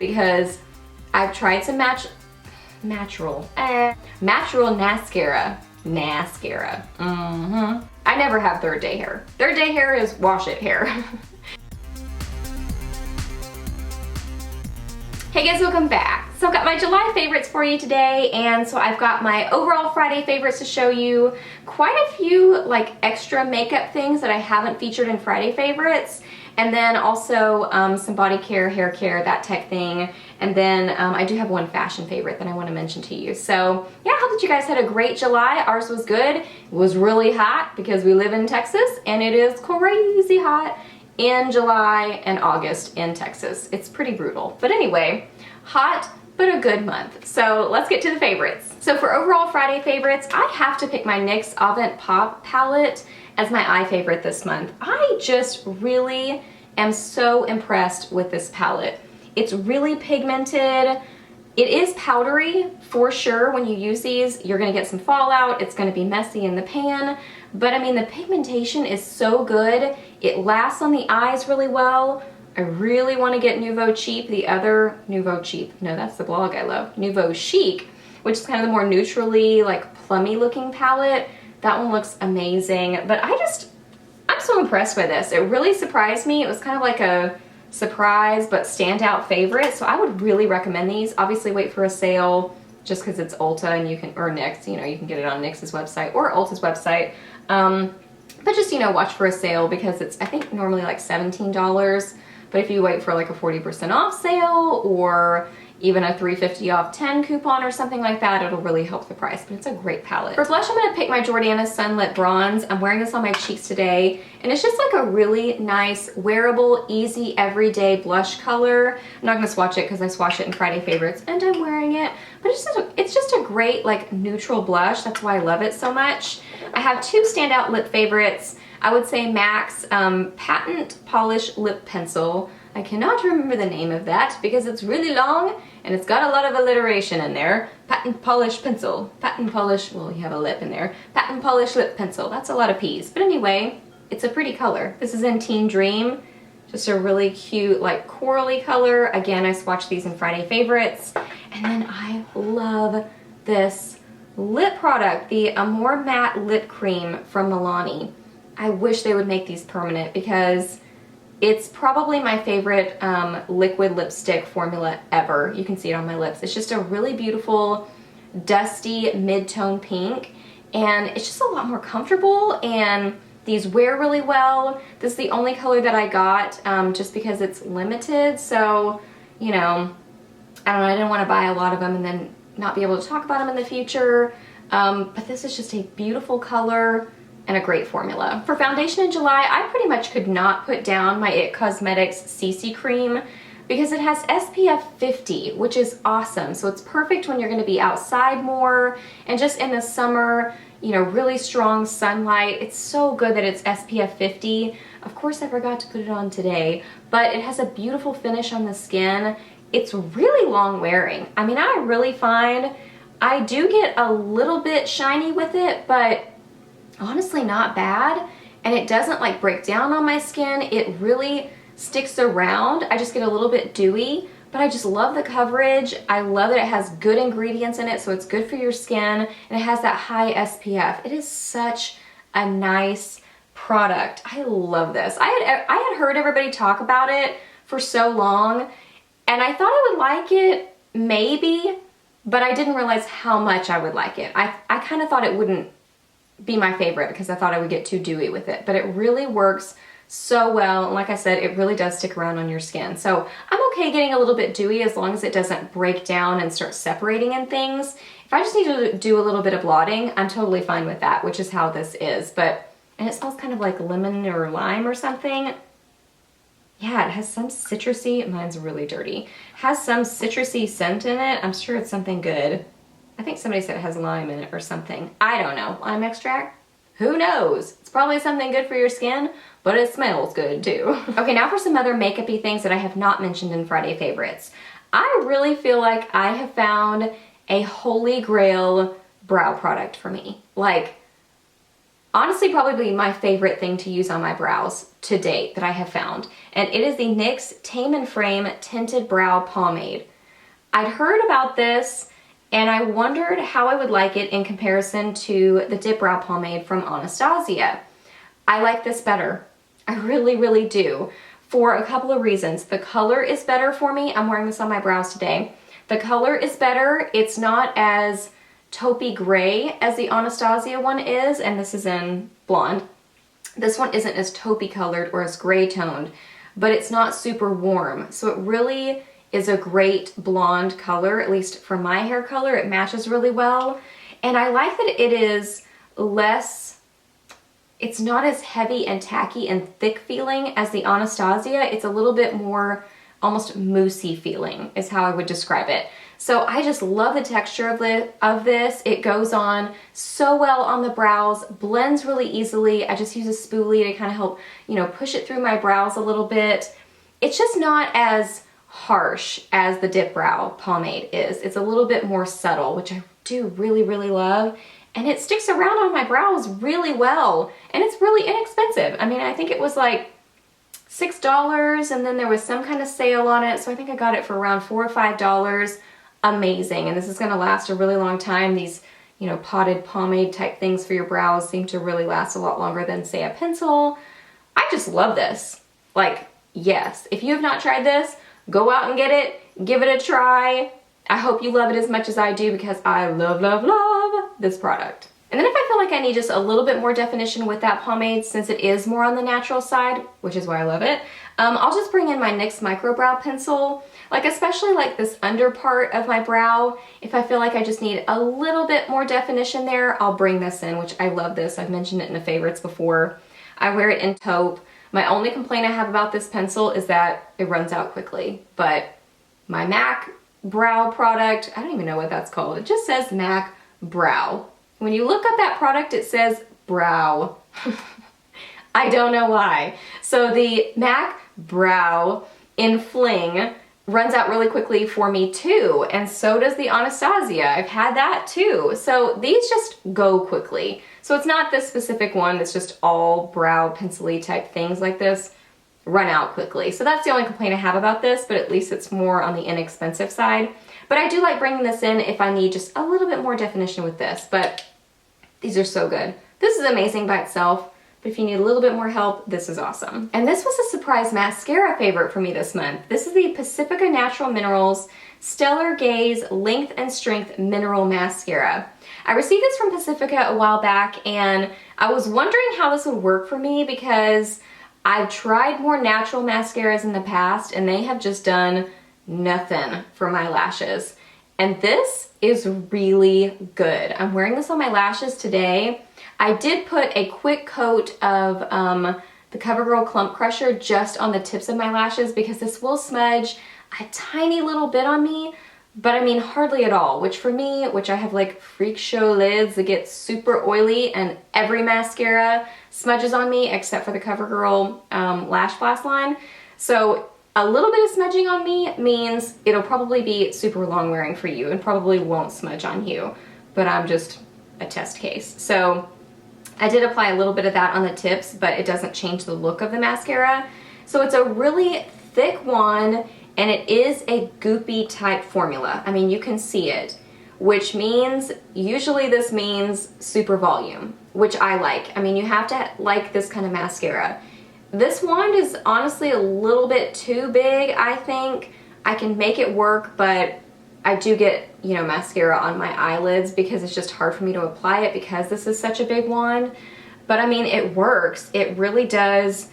because I've tried some natural mascara. I never have third day hair. Third day hair is wash it hair. Hey guys, welcome back. So I've got my July favorites for you today, and so I've got my overall Friday favorites to show you. Quite a few like extra makeup things that I haven't featured in Friday favorites, and then also some Bodycare, Haircare, that tech thing, and then I do have one fashion favorite that I want to mention to you. So yeah, I hope that you guys had a great July. Ours was good. It was really hot because we live in Texas, and it is crazy hot in July and August in Texas. It's pretty brutal. But anyway, hot but a good month. So let's get to the favorites. So for overall Friday favorites, I have to pick my NYX Eva Pop palette as my eye favorite this month. I just really am so impressed with this palette. It's really pigmented. It is powdery for sure. When you use these, you're gonna get some fallout. It's gonna be messy in the pan. But I mean, the pigmentation is so good. It lasts on the eyes really well. I really want to get Nouveau Cheap, the other Nouveau Cheap. No, that's the blog I love. Nouveau Chic, which is kind of the more neutrally, like plummy looking palette. That one looks amazing. But I'm so impressed by this. It really surprised me. It was kind of like a surprise but standout favorite. So I would really recommend these. Obviously wait for a sale just because it's Ulta and you can, or NYX, you know, you can get it on NYX's website or Ulta's website. But just, you know, watch for a sale because it's, I think, normally like $17. But if you wait for like a 40% off sale or even a $3.50 off 10 coupon or something like that, it'll really help the price. But it's a great palette. For blush, I'm going to pick my Jordana Sunlit Bronze. I'm wearing this on my cheeks today, and it's just like a really nice, wearable, easy, everyday blush color. I'm not going to swatch it because I swatched it in Friday favorites and I'm wearing it. But it's just a great like neutral blush. That's why I love it so much. I have two standout lip favorites. I would say MAC's Patent Polish Lip Pencil. I cannot remember the name of that because it's really long and it's got a lot of alliteration in there. Patent Polish Pencil. Patent Polish, well, you have a lip in there. Patent Polish Lip Pencil. That's a lot of P's. But anyway, it's a pretty color. This is in Teen Dream. Just a really cute, like, corally color. Again, I swatched these in Friday favorites. And then I love this lip product, the Amore Matte Lip Cream from Milani. I wish they would make these permanent because it's probably my favorite liquid lipstick formula ever. You can see it on my lips. It's just a really beautiful, dusty mid-tone pink, and it's just a lot more comfortable, and these wear really well. This is the only color that I got just because it's limited, so, you know, I don't know, I didn't want to buy a lot of them and then not be able to talk about them in the future, but this is just a beautiful color and a great formula. For foundation in July, I pretty much could not put down my IT Cosmetics CC Cream because it has SPF 50, which is awesome. So it's perfect when you're gonna be outside more and just in the summer, you know, really strong sunlight. It's so good that it's SPF 50. Of course, I forgot to put it on today, but it has a beautiful finish on the skin. It's really long wearing. I mean, I really find I do get a little bit shiny with it, but honestly not bad, and it doesn't like break down on my skin. It really sticks around. I just get a little bit dewy, but I just love the coverage. I love that it has good ingredients in it, so it's good for your skin, and it has that high SPF. It is such a nice product. I love this. I had heard everybody talk about it for so long, and I thought I would like it maybe, but I didn't realize how much I would like it. I kind of thought it wouldn't be my favorite because I thought I would get too dewy with it, but it really works so well, and like I said, it really does stick around on your skin. So I'm okay getting a little bit dewy as long as it doesn't break down and start separating in things. If I just need to do a little bit of blotting, I'm totally fine with that, which is how this is. And it smells kind of like lemon or lime or something. Yeah, it has some citrusy, mine's really dirty, has some citrusy scent in it. I'm sure it's something good. I think somebody said it has lime in it or something. I don't know. Lime extract? Who knows? It's probably something good for your skin, but it smells good too. Okay, now for some other makeup-y things that I have not mentioned in Friday favorites. I really feel like I have found a holy grail brow product for me. Like, honestly, probably my favorite thing to use on my brows to date that I have found. and it is the NYX Tame and Frame Tinted Brow Pomade. I'd heard about this and I wondered how I would like it in comparison to the Dip Brow Pomade from Anastasia. I like this better. I really, really do, for a couple of reasons. The color is better for me. I'm wearing this on my brows today. The color is better. It's not as taupey gray as the Anastasia one is, and this is in blonde. This one isn't as taupey colored or as gray toned, but it's not super warm. So it really is a great blonde color, at least for my hair color. It matches really well. And I like that it is less, it's not as heavy and tacky and thick feeling as the Anastasia. It's a little bit more almost moussey feeling is how I would describe it. So I just love the texture of this. It goes on so well on the brows, blends really easily. I just use a spoolie to kind of help, you know, push it through my brows a little bit. It's just not as harsh as the Dip Brow Pomade is. It's a little bit more subtle, which I do really, really love. And it sticks around on my brows really well. And it's really inexpensive. I mean, I think it was like $6, and then there was some kind of sale on it. So I think I got it for around $4 or $5. Amazing. And this is going to last a really long time. These, you know, potted pomade type things for your brows seem to really last a lot longer than, say, a pencil. I just love this. Like, yes, if you have not tried this, go out and get it, give it a try. I hope you love it as much as I do, because I love, love, love this product. And then if I feel like I need just a little bit more definition with that pomade, since it is more on the natural side, which is why I love it, I'll just bring in my NYX Micro Brow Pencil. Like, especially like this under part of my brow, if I feel like I just need a little bit more definition there, I'll bring this in, which I love this. I've mentioned it in the favorites before. I wear it in taupe. My only complaint I have about this pencil is that it runs out quickly, but my MAC brow product, I don't even know what that's called. It just says MAC Brow. When you look up that product, it says brow. I don't know why. So the MAC Brow in Fling runs out really quickly for me too, and so does the Anastasia. I've had that too. So these just go quickly. So it's not this specific one that's just all brow pencil-y type things like this run out quickly. So that's the only complaint I have about this, but at least it's more on the inexpensive side. But I do like bringing this in if I need just a little bit more definition with this, but these are so good. This is amazing by itself, but if you need a little bit more help, this is awesome. And this was a surprise mascara favorite for me this month. This is the Pacifica Natural Minerals Stellar Gaze Length and Strength Mineral Mascara. I received this from Pacifica a while back, and I was wondering how this would work for me, because I've tried more natural mascaras in the past and they have just done nothing for my lashes. And this is really good. I'm wearing this on my lashes today. I did put a quick coat of the CoverGirl Clump Crusher just on the tips of my lashes, because this will smudge a tiny little bit on me, but I mean hardly at all, which for me, which I have like freak show lids that get super oily, and every mascara smudges on me except for the CoverGirl Lash Blast line. So a little bit of smudging on me means it'll probably be super long wearing for you and probably won't smudge on you, but I'm just a test case. So I did apply a little bit of that on the tips, but it doesn't change the look of the mascara. So it's a really thick one, and it is a goopy type formula. I mean, you can see it, which means, usually this means super volume, which I like. I mean, you have to like this kind of mascara. This wand is honestly a little bit too big, I think. I can make it work, but I do get, you know, mascara on my eyelids because it's just hard for me to apply it because this is such a big wand. But I mean, it works. It really does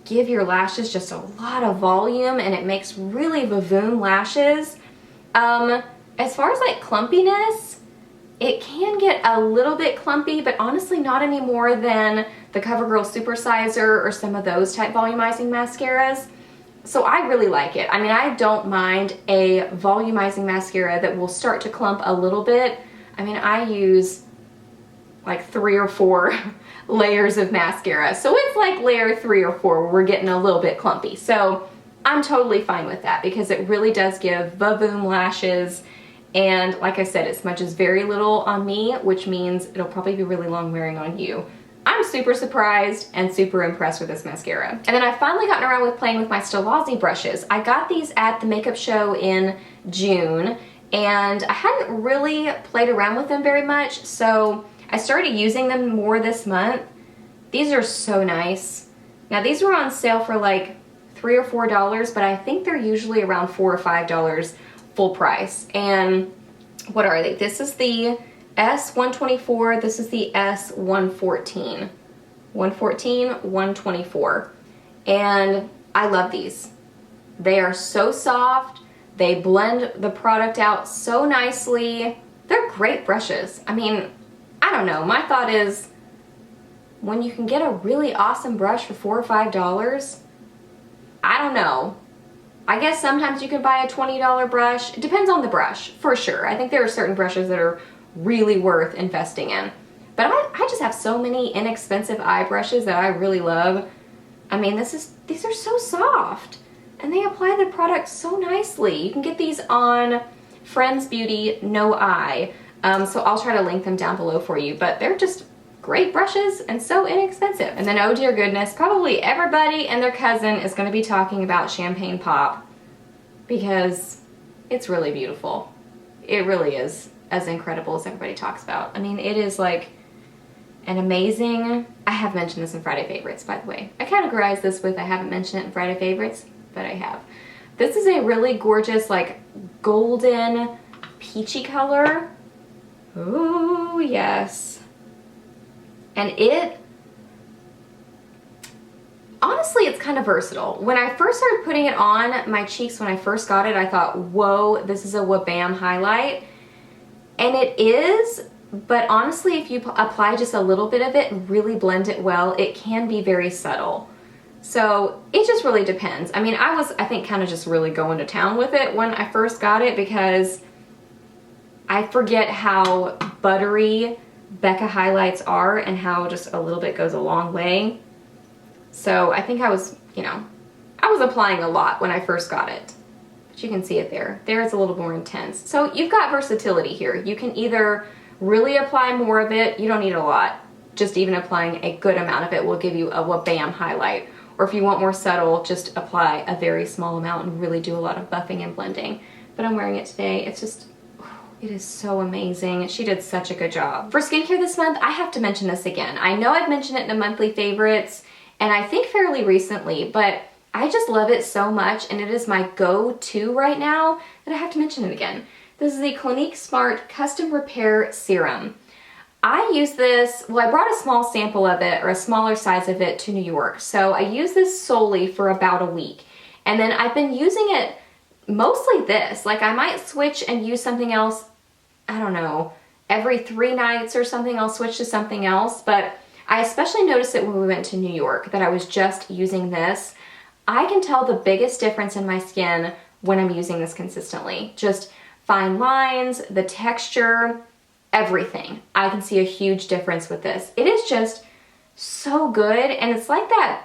give your lashes just a lot of volume, and it makes really vavoom lashes. As far as like clumpiness, it can get a little bit clumpy, but honestly not any more than the CoverGirl Supersizer or some of those type volumizing mascaras. So I really like it. I mean, I don't mind a volumizing mascara that will start to clump a little bit. I mean, I use like 3 or 4 layers of mascara. So it's like layer 3 or 4 where we're getting a little bit clumpy. So I'm totally fine with that because it really does give vavoom lashes. And like I said, it smudges very little on me, which means it'll probably be really long wearing on you. I'm I'm super surprised and super impressed with this mascara. And then I've finally gotten around with playing with my LipglossLeslie brushes. I got these at the makeup show in June, and I hadn't really played around with them very much, so I started using them more this month. These are so nice. Now these were on sale for like $3 or $4, but I think they're usually around $4 or $5 full price. And what are they? This is the S124, this is the S114. 114, 124. And I love these. They are so soft. They blend the product out so nicely. They're great brushes. I mean, I don't know. My thought is, when you can get a really awesome brush for $4 or $5, I don't know. I guess sometimes you could buy a $20 brush. It depends on the brush, for sure. I think there are certain brushes that are really worth investing in. But I just have so many inexpensive eye brushes that I really love. I mean, these are so soft, and they apply the product so nicely. You can get these on Friends Beauty No Eye. So I'll try to link them down below for you, but they're just great brushes and so inexpensive. And then, oh dear goodness, probably everybody and their cousin is going to be talking about Champagne Pop because it's really beautiful. It really is as incredible as everybody talks about. I mean, it is like an amazing, I have mentioned this in Friday Favorites, by the way. I categorize this with I haven't mentioned it in Friday Favorites, but I have. This is a really gorgeous, like, golden peachy color. Ooh, yes. And honestly, it's kind of versatile. When I first started putting it on my cheeks, when I first got it, I thought, whoa, this is a wha-bam highlight. And it is, but honestly, if you apply just a little bit of it and really blend it well, it can be very subtle. So it just really depends. I mean, I think, kind of just really going to town with it when I first got it because I forget how buttery Becca highlights are and how just a little bit goes a long way. So I think I was applying a lot when I first got it. But you can see it there. There it's a little more intense. So you've got versatility here. You can either really apply more of it, you don't need a lot. Just even applying a good amount of it will give you a wha-bam highlight. Or if you want more subtle, just apply a very small amount and really do a lot of buffing and blending. But I'm wearing it today. It's just, it is so amazing. She did such a good job. For skincare this month, I have to mention this again. I know I've mentioned it in the monthly favorites, and I think fairly recently, but I just love it so much, and it is my go-to right now that I have to mention it again. This is the Clinique Smart Custom Repair Serum. I use this, well, I brought a small sample of it, or a smaller size of it, to New York. So I use this solely for about a week. And then I've been using it mostly this. Like, I might switch and use something else, I don't know, every 3 nights or something, I'll switch to something else. But I especially noticed it when we went to New York, that I was just using this. I can tell the biggest difference in my skin when I'm using this consistently. Just fine lines, the texture, everything. I can see a huge difference with this. It is just so good, and it's like that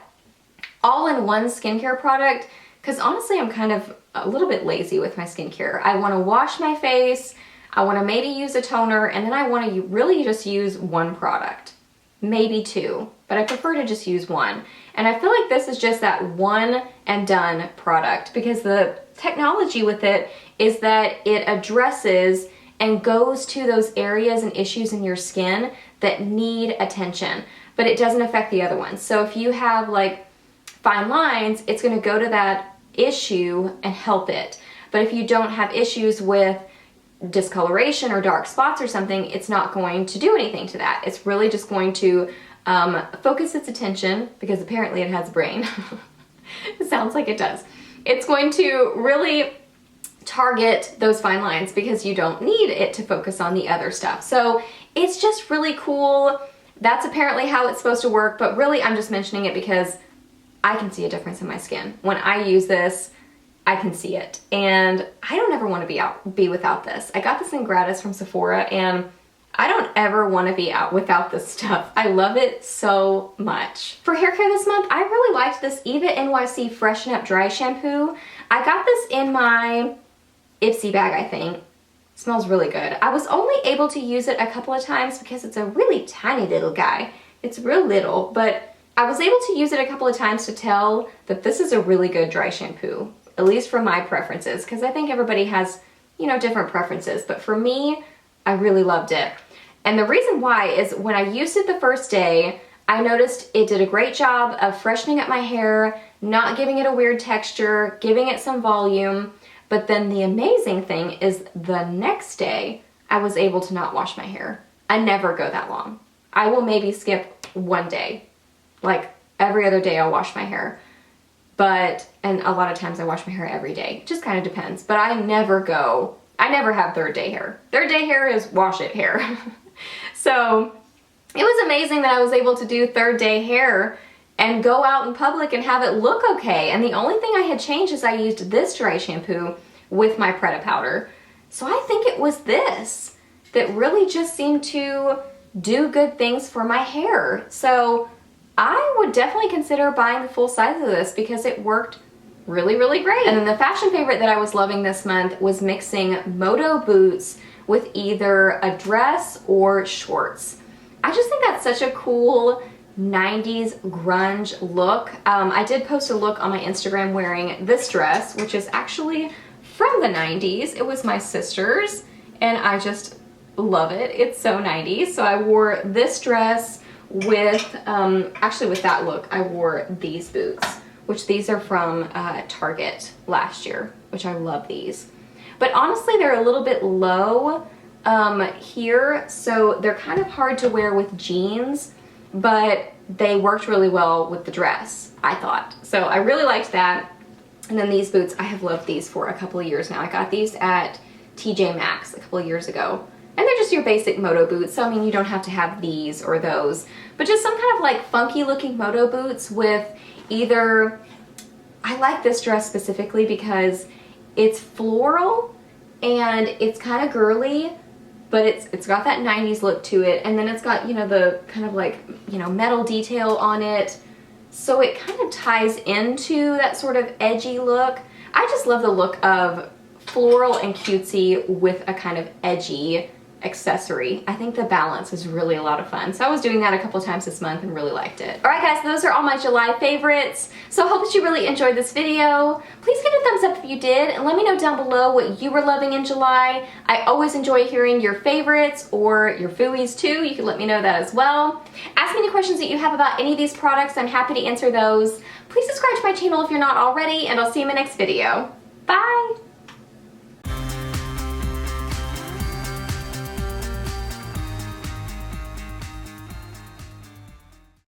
all-in-one skincare product, because honestly, I'm kind of a little bit lazy with my skincare. I want to wash my face, I want to maybe use a toner, and then I want to really just use one product. Maybe 2, but I prefer to just use one. And I feel like this is just that one and done product, because the technology with it is that it addresses and goes to those areas and issues in your skin that need attention, but it doesn't affect the other ones. So if you have like fine lines, it's going to go to that issue and help it. But if you don't have issues with discoloration or dark spots or something, it's not going to do anything to that. It's really just going to focus its attention, because apparently it has a brain. It sounds like it does. It's going to really target those fine lines, because you don't need it to focus on the other stuff. So it's just really cool. That's apparently how it's supposed to work, but really I'm just mentioning it because I can see a difference in my skin. When I use this, I can see it, and I don't ever want to be without this. I got this in gratis from Sephora, and I don't ever want to be out without this stuff. I love it so much. For hair care this month, I really liked this Eva NYC Freshen Up Dry Shampoo. I got this in my Ipsy bag, I think. It smells really good. I was only able to use it a couple of times because it's a really tiny little guy. It's real little, but I was able to use it a couple of times to tell that this is a really good dry shampoo, at least for my preferences, because I think everybody has, you know, different preferences, but for me, I really loved it. And the reason why is when I used it the first day, I noticed it did a great job of freshening up my hair, not giving it a weird texture, giving it some volume. But then the amazing thing is the next day, I was able to not wash my hair. I never go that long. I will maybe skip one day. Like every other day I'll wash my hair. And a lot of times I wash my hair every day. It just kind of depends. But I never have third day hair. Third day hair is wash it hair. So it was amazing that I was able to do third day hair and go out in public and have it look okay. And the only thing I had changed is I used this dry shampoo with my Preta powder. So I think it was this that really just seemed to do good things for my hair. So I would definitely consider buying the full size of this because it worked really, really great. And then the fashion favorite that I was loving this month was mixing moto boots with either a dress or shorts. I just think that's such a cool 90s grunge look. I did post a look on my Instagram wearing this dress, which is actually from the 90s. It was my sister's, and I just love it. It's so 90s. So I wore this dress with, actually with that look, I wore these boots, which these are from Target last year, which I love these. But honestly, they're a little bit low here, so they're kind of hard to wear with jeans, but they worked really well with the dress, I thought. So I really liked that. And then these boots, I have loved these for a couple of years now. I got these at TJ Maxx a couple of years ago. And they're just your basic moto boots, so I mean, you don't have to have these or those, but just some kind of like funky looking moto boots with either, I like this dress specifically because it's floral and it's kind of girly, but it's got that 90s look to it, and then it's got, you know, the kind of like, you know, metal detail on it, so it kind of ties into that sort of edgy look. I just love the look of floral and cutesy with a kind of edgy accessory. I think the balance is really a lot of fun. So I was doing that a couple times this month and really liked it. All right guys, those are all my July favorites. So I hope that you really enjoyed this video. Please give it a thumbs up if you did, and let me know down below what you were loving in July. I always enjoy hearing your favorites or your fooies too. You can let me know that as well. Ask me any questions that you have about any of these products. I'm happy to answer those. Please subscribe to my channel if you're not already, and I'll see you in my next video. Bye!